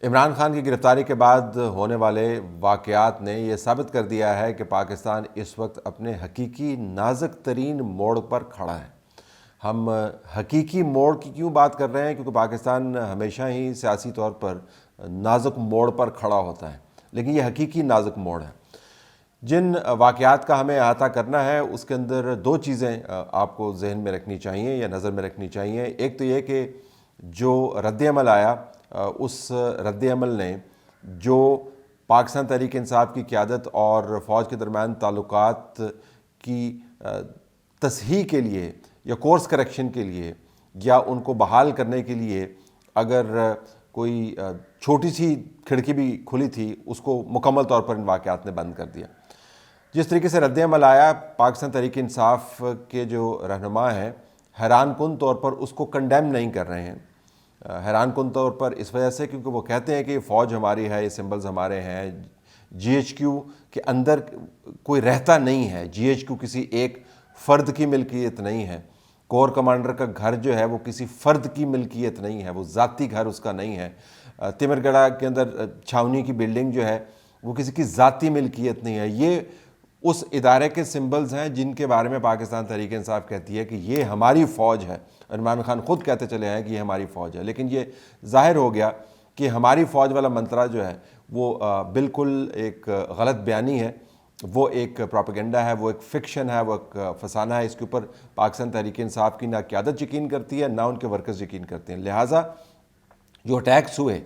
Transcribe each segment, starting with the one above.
عمران خان کی گرفتاری کے بعد ہونے والے واقعات نے یہ ثابت کر دیا ہے کہ پاکستان اس وقت اپنے حقیقی نازک ترین موڑ پر کھڑا ہے۔ ہم حقیقی موڑ کی کیوں بات کر رہے ہیں؟ کیونکہ پاکستان ہمیشہ ہی سیاسی طور پر نازک موڑ پر کھڑا ہوتا ہے، لیکن یہ حقیقی نازک موڑ ہے۔ جن واقعات کا ہمیں احاطہ کرنا ہے اس کے اندر دو چیزیں آپ کو ذہن میں رکھنی چاہیے یا نظر میں رکھنی چاہیے۔ ایک تو یہ کہ جو رد عمل آیا، اس رد عمل نے جو پاکستان تحریک انصاف کی قیادت اور فوج کے درمیان تعلقات کی تصحیح کے لیے یا کورس کریکشن کے لیے یا ان کو بحال کرنے کے لیے اگر کوئی چھوٹی سی کھڑکی بھی کھلی تھی، اس کو مکمل طور پر ان واقعات نے بند کر دیا۔ جس طریقے سے رد عمل آیا، پاکستان تحریک انصاف کے جو رہنما ہیں حیران کن طور پر اس کو کنڈیم نہیں کر رہے ہیں۔ حیران کن طور پر اس وجہ سے کیونکہ وہ کہتے ہیں کہ یہ فوج ہماری ہے، یہ سمبلز ہمارے ہیں، جی ایچ کیو کے اندر کوئی رہتا نہیں ہے، جی ایچ کیو کسی ایک فرد کی ملکیت نہیں ہے، کور کمانڈر کا گھر جو ہے وہ کسی فرد کی ملکیت نہیں ہے، وہ ذاتی گھر اس کا نہیں ہے۔ تمر گڑھا کے اندر چھاونی کی بلڈنگ جو ہے وہ کسی کی ذاتی ملکیت نہیں ہے۔ یہ اس ادارے کے سمبلز ہیں جن کے بارے میں پاکستان تحریک انصاف کہتی ہے کہ یہ ہماری فوج ہے۔ عمران خان خود کہتے چلے ہیں کہ یہ ہماری فوج ہے، لیکن یہ ظاہر ہو گیا کہ ہماری فوج والا منترا جو ہے وہ بالکل ایک غلط بیانی ہے، وہ ایک پروپیگنڈا ہے، وہ ایک فکشن ہے، وہ ایک فسانہ ہے۔ اس کے اوپر پاکستان تحریک انصاف کی نہ قیادت یقین کرتی ہے، نہ ان کے ورکرز یقین کرتے ہیں۔ لہٰذا جو اٹیکس ہوئے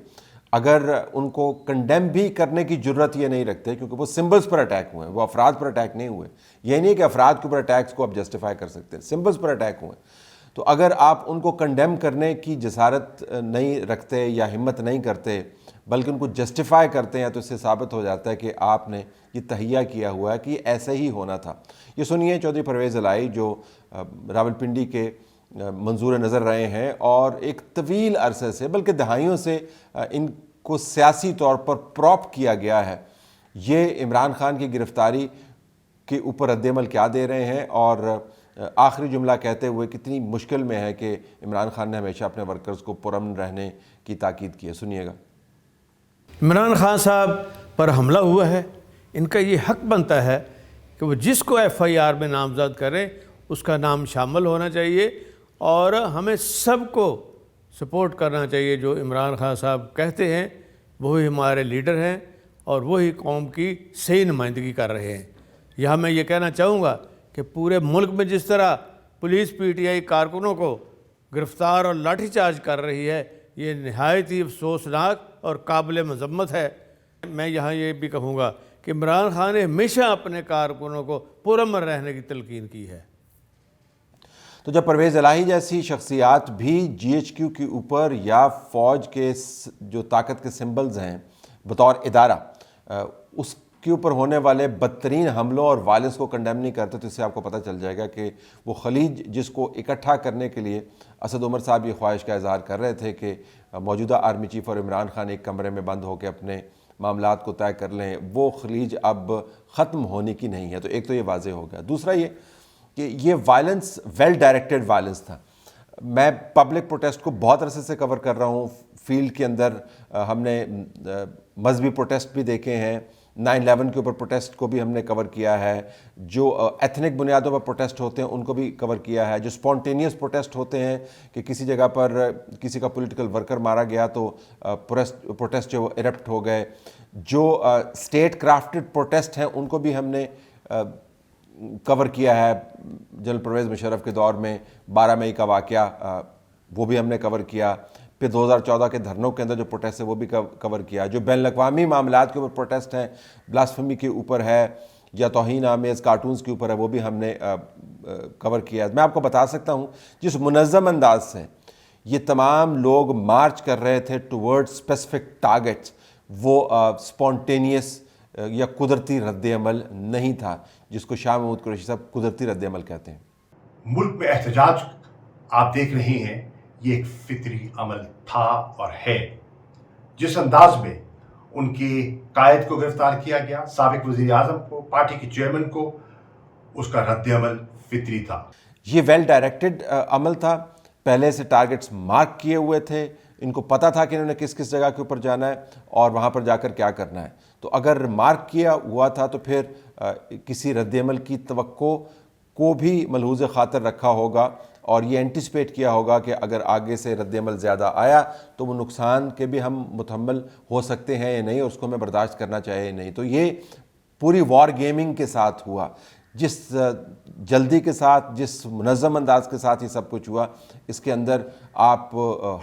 اگر ان کو کنڈیم بھی کرنے کی جرت یہ نہیں رکھتے، کیونکہ وہ سمبلز پر اٹیک ہوئے ہیں، وہ افراد پر اٹیک نہیں ہوئے۔ یہ نہیں کہ افراد کے اوپر اٹیکس کو آپ جسٹیفائی کر سکتے ہیں، سمبلز پر اٹیک ہوئے۔ تو اگر آپ ان کو کنڈیم کرنے کی جسارت نہیں رکھتے یا ہمت نہیں کرتے بلکہ ان کو جسٹیفائی کرتے ہیں، تو اس سے ثابت ہو جاتا ہے کہ آپ نے یہ تہیہ کیا ہوا ہے کہ یہ ایسے ہی ہونا تھا۔ یہ سنیے چودھری پرویز الہی جو راولپنڈی کے منظور نظر رہے ہیں اور ایک طویل عرصے سے بلکہ دہائیوں سے ان کو سیاسی طور پر پراپ کیا گیا ہے، یہ عمران خان کی گرفتاری کے اوپر رد عمل کیا دے رہے ہیں اور آخری جملہ کہتے ہوئے کتنی مشکل میں ہے کہ عمران خان نے ہمیشہ اپنے ورکرز کو پرامن رہنے کی تاکید کی ہے۔ سنیے گا۔ عمران خان صاحب پر حملہ ہوا ہے، ان کا یہ حق بنتا ہے کہ وہ جس کو ایف آئی آر میں نامزد کریں اس کا نام شامل ہونا چاہیے، اور ہمیں سب کو سپورٹ کرنا چاہیے۔ جو عمران خان صاحب کہتے ہیں وہی ہمارے لیڈر ہیں اور وہی قوم کی صحیح نمائندگی کر رہے ہیں۔ یہاں میں یہ کہنا چاہوں گا کہ پورے ملک میں جس طرح پولیس پی ٹی آئی کارکنوں کو گرفتار اور لاٹھی چارج کر رہی ہے، یہ نہایت ہی افسوسناک اور قابل مذمت ہے۔ میں یہاں یہ بھی کہوں گا کہ عمران خان نے ہمیشہ اپنے کارکنوں کو پرامن رہنے کی تلقین کی ہے۔ تو جب پرویز الہی جیسی شخصیات بھی جی ایچ کیو کے اوپر یا فوج کے جو طاقت کے سمبلز ہیں بطور ادارہ اس کے اوپر ہونے والے بدترین حملوں اور وائلنس کو کنڈیم نہیں کرتے، تو اس سے آپ کو پتہ چل جائے گا کہ وہ خلیج جس کو اکٹھا کرنے کے لیے اسد عمر صاحب یہ خواہش کا اظہار کر رہے تھے کہ موجودہ آرمی چیف اور عمران خان ایک کمرے میں بند ہو کے اپنے معاملات کو طے کر لیں، وہ خلیج اب ختم ہونے کی نہیں ہے۔ تو ایک تو یہ واضح ہو گیا۔ دوسرا یہ کہ یہ وائلنس ویل ڈائریکٹڈ وائلنس تھا۔ میں پبلک پروٹیسٹ کو بہت عرصے سے کور کر رہا ہوں، فیلڈ کے اندر ہم نے مذہبی پروٹیسٹ بھی دیکھے ہیں، 9/11 کے اوپر پروٹیسٹ کو بھی ہم نے کور کیا ہے، جو ایتھنک بنیادوں پر پروٹیسٹ ہوتے ہیں ان کو بھی کور کیا ہے، جو سپونٹینیس پروٹیسٹ ہوتے ہیں کہ کسی جگہ پر کسی کا پولیٹیکل ورکر مارا گیا تو پروٹیسٹ جو ایرپٹ ہو گئے، جو اسٹیٹ کرافٹڈ پروٹیسٹ ہیں ان کو بھی ہم نے کور کیا ہے۔ جنرل پرویز مشرف کے دور میں 12 مئی کا واقعہ وہ بھی ہم نے کور کیا، پھر 2014 کے دھرنوں کے اندر جو پروٹیسٹ ہے وہ بھی کور کیا، جو بین الاقوامی معاملات کے اوپر پروٹیسٹ ہیں، بلاسفیمی کے اوپر ہے یا توہین آمیز کارٹونز کے اوپر ہے، وہ بھی ہم نے کور کیا۔ میں آپ کو بتا سکتا ہوں جس منظم انداز سے یہ تمام لوگ مارچ کر رہے تھے ٹورڈ اسپیسیفک ٹارگیٹس، وہ سپونٹینیس یا قدرتی رد عمل نہیں تھا، جس کو شاہ محمود قریشی صاحب قدرتی رد عمل کہتے ہیں۔ ملک میں احتجاج آپ دیکھ رہے ہیں، یہ ایک فطری عمل تھا اور ہے۔ جس انداز میں ان کی قائد کو گرفتار کیا گیا، سابق وزیر اعظم کو، پارٹی کے چیئرمین کو، اس کا رد عمل فطری تھا۔ یہ ویل ڈائریکٹڈ عمل تھا، پہلے سے ٹارگٹس مارک کیے ہوئے تھے، ان کو پتہ تھا کہ انہوں نے کس کس جگہ کے اوپر جانا ہے اور وہاں پر جا کر کیا کرنا ہے. تو اگر مارک کیا ہوا تھا تو پھر کسی رد عمل کی توقع کو بھی ملحوظ خاطر رکھا ہوگا اور یہ اینٹیسپیٹ کیا ہوگا کہ اگر آگے سے رد عمل زیادہ آیا تو وہ نقصان کے بھی ہم متحمل ہو سکتے ہیں یا نہیں, اور اس کو ہمیں برداشت کرنا چاہیے یا نہیں. تو یہ پوری وار گیمنگ کے ساتھ ہوا, جس جلدی کے ساتھ, جس منظم انداز کے ساتھ یہ سب کچھ ہوا, اس کے اندر آپ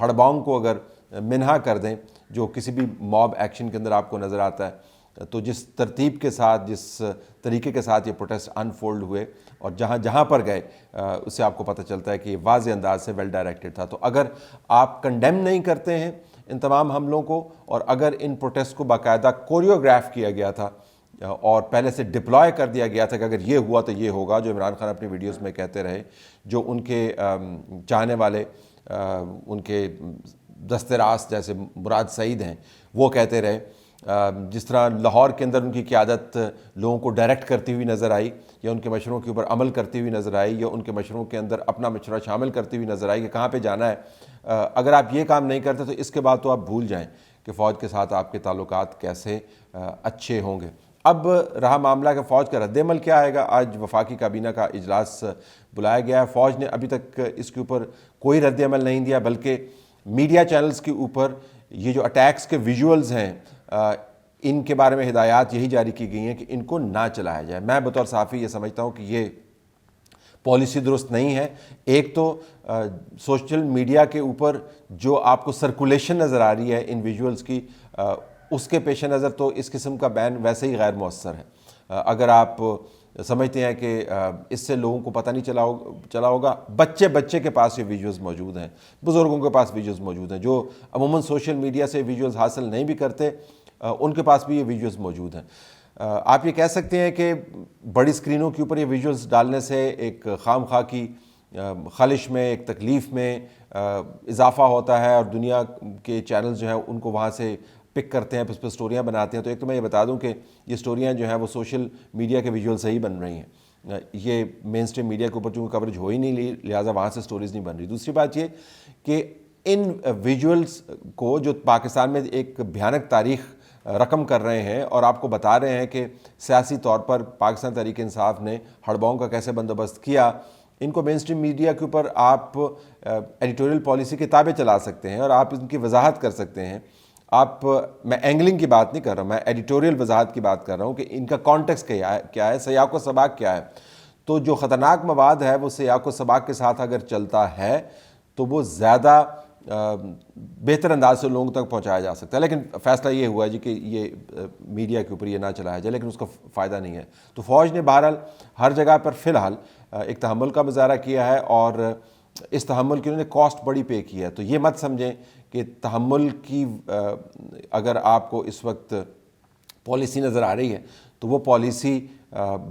ہڑباؤں کو اگر منہا کر دیں جو کسی بھی موب ایکشن کے اندر آپ کو نظر آتا ہے, تو جس ترتیب کے ساتھ, جس طریقے کے ساتھ یہ پروٹیسٹ انفولڈ ہوئے اور جہاں جہاں پر گئے, اس سے آپ کو پتہ چلتا ہے کہ یہ واضح انداز سے ویل ڈائریکٹڈ تھا. تو اگر آپ کنڈیم نہیں کرتے ہیں ان تمام حملوں کو, اور اگر ان پروٹیسٹ کو باقاعدہ کوریوگراف کیا گیا تھا اور پہلے سے ڈپلوائے کر دیا گیا تھا کہ اگر یہ ہوا تو یہ ہوگا, جو عمران خان اپنی ویڈیوز میں کہتے رہے, جو ان کے چاہنے والے, ان کے دست راست جیسے مراد سعید ہیں وہ کہتے رہے, جس طرح لاہور کے اندر ان کی قیادت لوگوں کو ڈائریکٹ کرتی ہوئی نظر آئی, یا ان کے مشوروں کے اوپر عمل کرتی ہوئی نظر آئی, یا ان کے مشوروں کے اندر اپنا مشورہ شامل کرتی ہوئی نظر آئی کہ کہاں پہ جانا ہے. اگر آپ یہ کام نہیں کرتے تو اس کے بعد تو آپ بھول جائیں کہ فوج کے ساتھ آپ کے تعلقات کیسے اچھے ہوں گے. اب رہا معاملہ کہ فوج کا رد عمل کیا آئے گا. آج وفاقی کابینہ کا اجلاس بلایا گیا ہے. فوج نے ابھی تک اس کے اوپر کوئی رد عمل نہیں دیا, بلکہ میڈیا چینلز کے اوپر یہ جو اٹیکس کے ویژولز ہیں ان کے بارے میں ہدایات یہی جاری کی گئی ہیں کہ ان کو نہ چلایا جائے. میں بطور صحافی یہ سمجھتا ہوں کہ یہ پالیسی درست نہیں ہے. ایک تو سوشل میڈیا کے اوپر جو آپ کو سرکولیشن نظر آ رہی ہے ان ویژولز کی, اس کے پیش نظر تو اس قسم کا بین ویسے ہی غیر مؤثر ہے. اگر آپ سمجھتے ہیں کہ اس سے لوگوں کو پتہ نہیں چلا ہوگا, بچے کے پاس یہ ویڈیوز موجود ہیں, بزرگوں کے پاس ویڈیوز موجود ہیں, جو عموماً سوشل میڈیا سے ویڈیوز حاصل نہیں بھی کرتے ان کے پاس بھی یہ ویڈیوز موجود ہیں. آپ یہ کہہ سکتے ہیں کہ بڑی اسکرینوں کے اوپر یہ ویڈیوز ڈالنے سے ایک خام خواہ کی خلش میں, ایک تکلیف میں اضافہ ہوتا ہے, اور دنیا کے چینلز جو ہیں ان کو وہاں سے پک کرتے ہیں, اس پہ سٹوریاں بناتے ہیں. تو ایک تو میں یہ بتا دوں کہ یہ سٹوریاں جو ہیں وہ سوشل میڈیا کے ویژول سے ہی بن رہی ہیں, یہ مین اسٹریم میڈیا کے اوپر چونکہ کوریج ہو ہی نہیں, لہٰذا وہاں سے سٹوریز نہیں بن رہی. دوسری بات یہ کہ ان ویژولز کو جو پاکستان میں ایک بھیانک تاریخ رقم کر رہے ہیں اور آپ کو بتا رہے ہیں کہ سیاسی طور پر پاکستان تحریک انصاف نے ہڑباؤں کا کیسے بندوبست کیا, ان کو مین اسٹریم میڈیا کے اوپر آپ ایڈیٹوریل پالیسی کتابیں چلا سکتے ہیں اور آپ ان کی وضاحت کر سکتے ہیں. میں اینگلنگ کی بات نہیں کر رہا ہوں, میں ایڈیٹوریل وضاحت کی بات کر رہا ہوں کہ ان کا کانٹیکسٹ کیا ہے, سیاق و سباق کیا ہے. تو جو خطرناک مواد ہے وہ سیاق و سباق کے ساتھ اگر چلتا ہے تو وہ زیادہ بہتر انداز سے لوگوں تک پہنچایا جا سکتا ہے. لیکن فیصلہ یہ ہوا ہے جی کہ یہ میڈیا کے اوپر یہ نہ چلایا جائے, لیکن اس کا فائدہ نہیں ہے. تو فوج نے بہرحال ہر جگہ پر فی الحال ایک تحمل کا مظاہرہ کیا ہے, اور اس تحمل کی انہوں نے کاسٹ بڑی پے کی ہے. تو یہ مت سمجھیں کہ تحمل کی اگر آپ کو اس وقت پالیسی نظر آ رہی ہے تو وہ پالیسی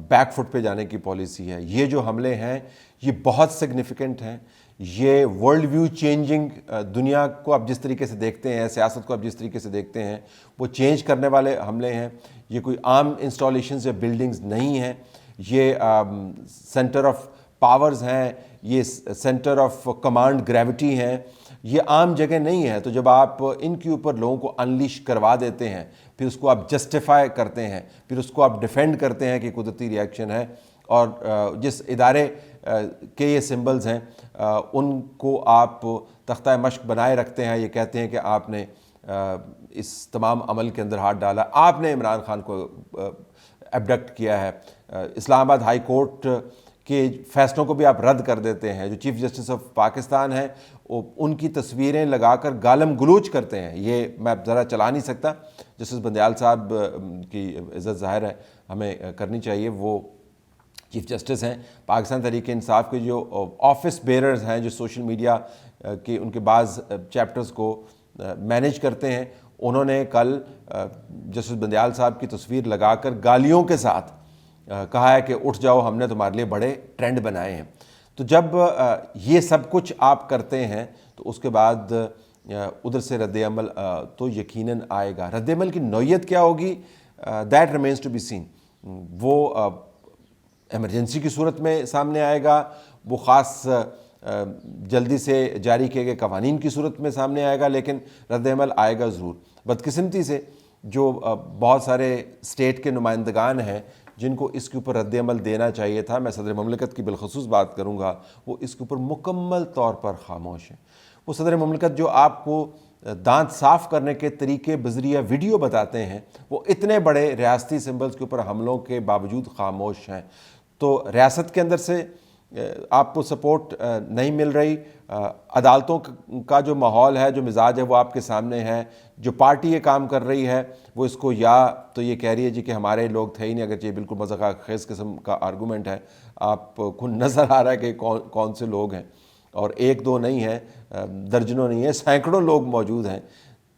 بیک فٹ پہ جانے کی پالیسی ہے. یہ جو حملے ہیں یہ بہت سگنیفیکنٹ ہیں, یہ ورلڈ ویو چینجنگ, دنیا کو آپ جس طریقے سے دیکھتے ہیں, سیاست کو آپ جس طریقے سے دیکھتے ہیں وہ چینج کرنے والے حملے ہیں. یہ کوئی عام انسٹالیشنز یا بلڈنگز نہیں ہیں, یہ سینٹر آف پاورز ہیں, یہ سینٹر آف کمانڈ گریوٹی ہیں, یہ عام جگہ نہیں ہے. تو جب آپ ان کے اوپر لوگوں کو انلیش کروا دیتے ہیں, پھر اس کو آپ جسٹیفائی کرتے ہیں, پھر اس کو آپ ڈیفینڈ کرتے ہیں کہ قدرتی ریئیکشن ہے, اور جس ادارے کے یہ سمبلز ہیں ان کو آپ تختہ مشق بنائے رکھتے ہیں, یہ کہتے ہیں کہ آپ نے اس تمام عمل کے اندر ہاتھ ڈالا, آپ نے عمران خان کو ایبڈکٹ کیا ہے. اسلام آباد ہائی کورٹ کے فیصلوں کو بھی آپ رد کر دیتے ہیں. جو چیف جسٹس آف پاکستان ہیں ان کی تصویریں لگا کر گالم گلوچ کرتے ہیں. یہ میں ذرا چلا نہیں سکتا, جسٹس بندیال صاحب کی عزت ظاہر ہے ہمیں کرنی چاہیے, وہ چیف جسٹس ہیں پاکستان تحریک انصاف کے. جو آفس بیررز ہیں جو سوشل میڈیا کے ان کے بعض چیپٹرز کو مینیج کرتے ہیں, انہوں نے کل جسٹس بندیال صاحب کی تصویر لگا کر گالیوں کے ساتھ کہا ہے کہ اٹھ جاؤ, ہم نے تمہارے لیے بڑے ٹرینڈ بنائے ہیں. تو جب یہ سب کچھ آپ کرتے ہیں تو اس کے بعد ادھر سے رد عمل تو یقیناً آئے گا. رد عمل کی نوعیت کیا ہوگی, that remains to be seen. وہ ایمرجنسی کی صورت میں سامنے آئے گا, وہ خاص جلدی سے جاری کیے گئے قوانین کی صورت میں سامنے آئے گا، لیکن رد عمل آئے گا ضرور۔ بدقسمتی سے جو بہت سارے اسٹیٹ کے نمائندگان ہیں جن کو اس کے اوپر رد عمل دینا چاہیے تھا، میں صدر مملکت کی بالخصوص بات کروں گا، وہ اس کے اوپر مکمل طور پر خاموش ہیں۔ وہ صدر مملکت جو آپ کو دانت صاف کرنے کے طریقے بذریعہ ویڈیو بتاتے ہیں، وہ اتنے بڑے ریاستی سمبلز کے اوپر حملوں کے باوجود خاموش ہیں۔ تو ریاست کے اندر سے آپ کو سپورٹ نہیں مل رہی، عدالتوں کا جو ماحول ہے، جو مزاج ہے، وہ آپ کے سامنے ہے۔ جو پارٹی یہ کام کر رہی ہے وہ اس کو یا تو یہ کہہ رہی ہے جی کہ ہمارے لوگ تھے ہی نہیں، اگرچہ یہ بالکل مذاق خیز قسم کا آرگومنٹ ہے، آپ کو نظر آ رہا ہے کہ کون سے لوگ ہیں، اور ایک دو نہیں ہیں، درجنوں نہیں ہیں، سینکڑوں لوگ موجود ہیں۔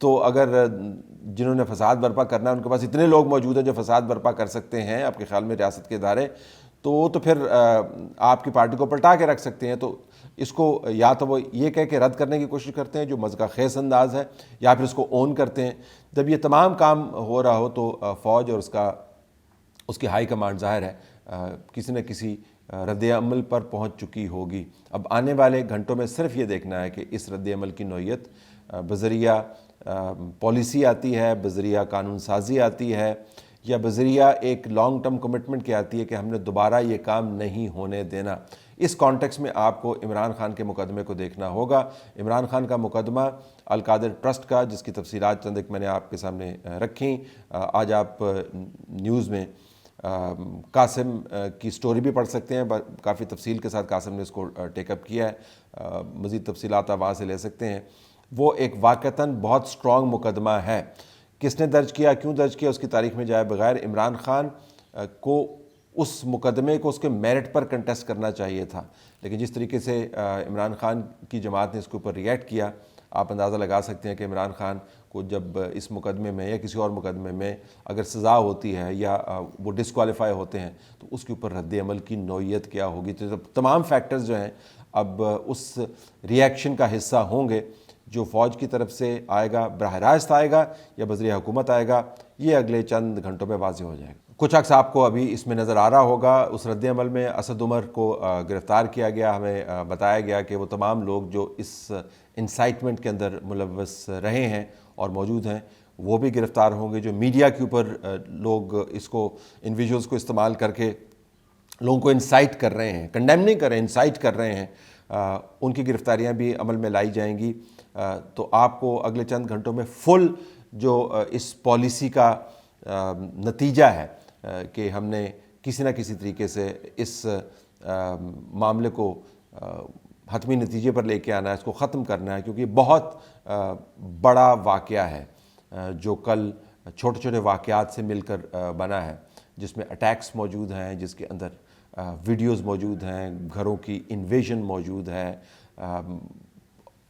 تو اگر جنہوں نے فساد برپا کرنا ہے ان کے پاس اتنے لوگ موجود ہیں جو فساد برپا کر سکتے ہیں آپ کے خیال میں ریاست کے ادارے، تو پھر آپ کی پارٹی کو پلٹا کے رکھ سکتے ہیں۔ تو اس کو یا تو وہ یہ کہہ کے رد کرنے کی کوشش کرتے ہیں جو مذاق خیز انداز ہے، یا پھر اس کو اون کرتے ہیں۔ جب یہ تمام کام ہو رہا ہو تو فوج اور اس کی ہائی کمانڈ ظاہر ہے کسی نہ کسی رد عمل پر پہنچ چکی ہوگی۔ اب آنے والے گھنٹوں میں صرف یہ دیکھنا ہے کہ اس رد عمل کی نوعیت بذریعہ پالیسی آتی ہے، بذریعہ قانون سازی آتی ہے، یا بذریعہ ایک لانگ ٹرم کمٹمنٹ کی آتی ہے کہ ہم نے دوبارہ یہ کام نہیں ہونے دینا۔ اس کانٹیکس میں آپ کو عمران خان کے مقدمے کو دیکھنا ہوگا۔ عمران خان کا مقدمہ القادر ٹرسٹ کا، جس کی تفصیلات چند ایک میں نے آپ کے سامنے رکھیں، آج آپ نیوز میں قاسم کی سٹوری بھی پڑھ سکتے ہیں، کافی تفصیل کے ساتھ قاسم نے اس کو ٹیک اپ کیا ہے، مزید تفصیلات آپ وہاں سے لے سکتے ہیں۔ وہ ایک واقعتاً بہت سٹرونگ مقدمہ ہے۔ کس نے درج کیا، کیوں درج کیا، اس کی تاریخ میں جائے بغیر عمران خان کو اس مقدمے کو اس کے میرٹ پر کنٹیسٹ کرنا چاہیے تھا، لیکن جس طریقے سے عمران خان کی جماعت نے اس کے اوپر ریئیکٹ کیا، آپ اندازہ لگا سکتے ہیں کہ عمران خان کو جب اس مقدمے میں یا کسی اور مقدمے میں اگر سزا ہوتی ہے یا وہ ڈسکوالیفائی ہوتے ہیں تو اس کے اوپر رد عمل کی نوعیت کیا ہوگی۔ تو تمام فیکٹرز جو ہیں اب اس ریئیکشن کا حصہ ہوں گے جو فوج کی طرف سے آئے گا، براہ راست آئے گا یا بذریعہ حکومت آئے گا، یہ اگلے چند گھنٹوں میں واضح ہو جائے گا۔ کچھ عکس آپ کو ابھی اس میں نظر آ رہا ہوگا۔ اس رد عمل میں اسد عمر کو گرفتار کیا گیا، ہمیں بتایا گیا کہ وہ تمام لوگ جو اس انسائٹمنٹ کے اندر ملوث رہے ہیں اور موجود ہیں وہ بھی گرفتار ہوں گے۔ جو میڈیا کے اوپر لوگ ان ویژولز کو استعمال کر کے لوگوں کو انسائٹ کر رہے ہیں، کنڈیم نہیں کر رہے ہیں، انسائٹ کر رہے ہیں، ان کی گرفتاریاں بھی عمل میں لائی جائیں گی۔ تو آپ کو اگلے چند گھنٹوں میں فل جو اس پالیسی کا نتیجہ ہے کہ ہم نے کسی نہ کسی طریقے سے اس معاملے کو حتمی نتیجے پر لے کے آنا ہے، اس کو ختم کرنا ہے، کیونکہ یہ بہت بڑا واقعہ ہے جو کل چھوٹے چھوٹے واقعات سے مل کر بنا ہے، جس میں اٹیکس موجود ہیں، جس کے اندر ویڈیوز موجود ہیں، گھروں کی انویژن موجود ہے،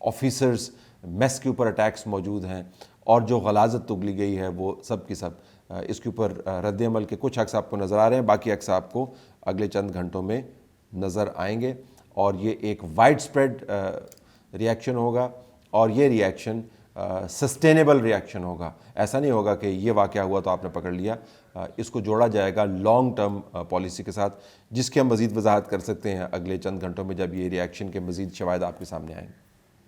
آفیسرز میس کے اوپر اٹیکس موجود ہیں، اور جو غلاظت اگلی گئی ہے وہ سب کی سب اس کے اوپر رد عمل کے کچھ عکس آپ کو نظر آ رہے ہیں، باقی عکس آپ کو اگلے چند گھنٹوں میں نظر آئیں گے، اور یہ ایک وائڈ سپریڈ ریئیکشن ہوگا، اور یہ ریئیکشن سسٹینیبل ریئیکشن ہوگا۔ ایسا نہیں ہوگا کہ یہ واقعہ ہوا تو آپ نے پکڑ لیا، اس کو جوڑا جائے گا لانگ ٹرم پالیسی کے ساتھ، جس کی ہم مزید وضاحت کر سکتے ہیں اگلے چند گھنٹوں میں جب یہ ریئیکشن کے مزید شواہد آپ کے سامنے آئیں گے۔